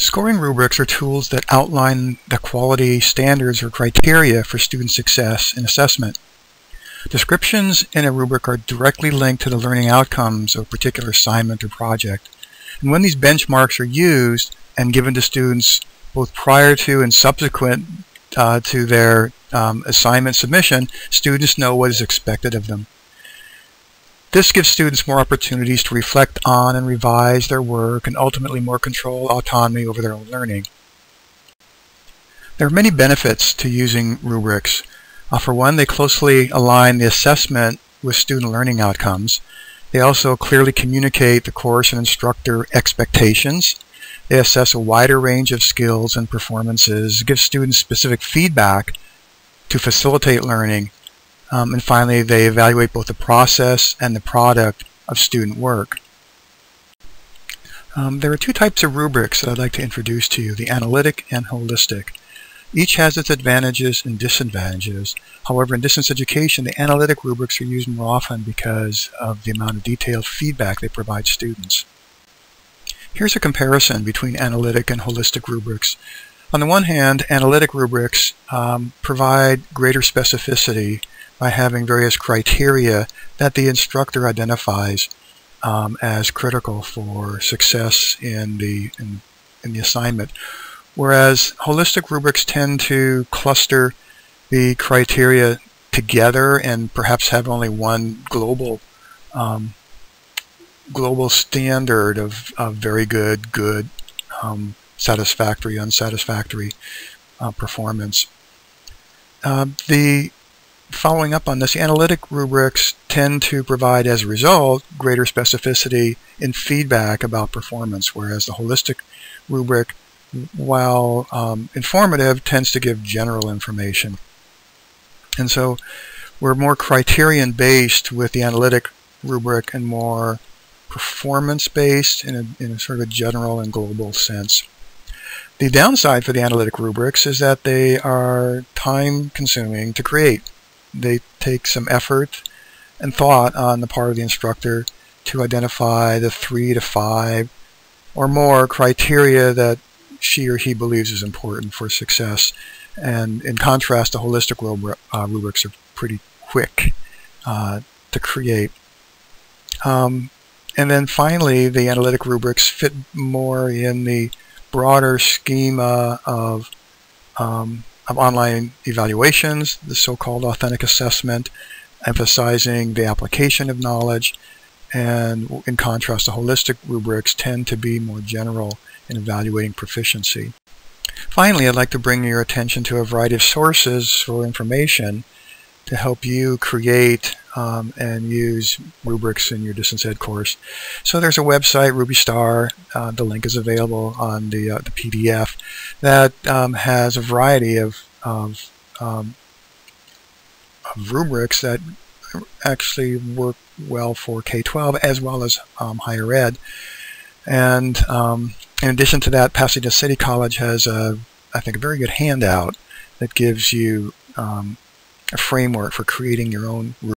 Scoring rubrics are tools that outline the quality standards or criteria for student success in assessment. Descriptions in a rubric are directly linked to the learning outcomes of a particular assignment or project. And when these benchmarks are used and given to students both prior to and subsequent to their assignment submission, students know what is expected of them. This gives students more opportunities to reflect on and revise their work and ultimately more control, autonomy over their own learning. There are many benefits to using rubrics. For one, they closely align the assessment with student learning outcomes. They also clearly communicate the course and instructor expectations. They assess a wider range of skills and performances, give students specific feedback to facilitate learning. And finally, they evaluate both the process and the product of student work. There are two types of rubrics that I'd like to introduce to you, the analytic and holistic. Each has its advantages and disadvantages. However, in distance education, the analytic rubrics are used more often because of the amount of detailed feedback they provide students. Here's a comparison between analytic and holistic rubrics. On the one hand, analytic rubrics provide greater specificity by having various criteria that the instructor identifies as critical for success in the assignment. Whereas holistic rubrics tend to cluster the criteria together and perhaps have only one global standard of very good, satisfactory, unsatisfactory performance. Following up on this, the analytic rubrics tend to provide, as a result, greater specificity in feedback about performance, whereas the holistic rubric, while informative, tends to give general information. And so we're more criterion-based with the analytic rubric and more performance-based in a sort of a general and global sense. The downside for the analytic rubrics is that they are time-consuming to create. They take some effort and thought on the part of the instructor to identify the 3 to 5 or more criteria that she or he believes is important for success. And in contrast, the holistic rubrics are pretty quick to create. And then finally, the analytic rubrics fit more in the broader schema of online evaluations, the so-called authentic assessment, emphasizing the application of knowledge, and in contrast, the holistic rubrics tend to be more general in evaluating proficiency. Finally, I'd like to bring your attention to a variety of sources for information to help you create and use rubrics in your distance ed course. So there's a website, RubyStar, the link is available on the PDF, that has a variety of rubrics that actually work well for K-12 as well as higher ed. And in addition to that, Pasadena City College has, I think, a very good handout that gives you a framework for creating your own rubric.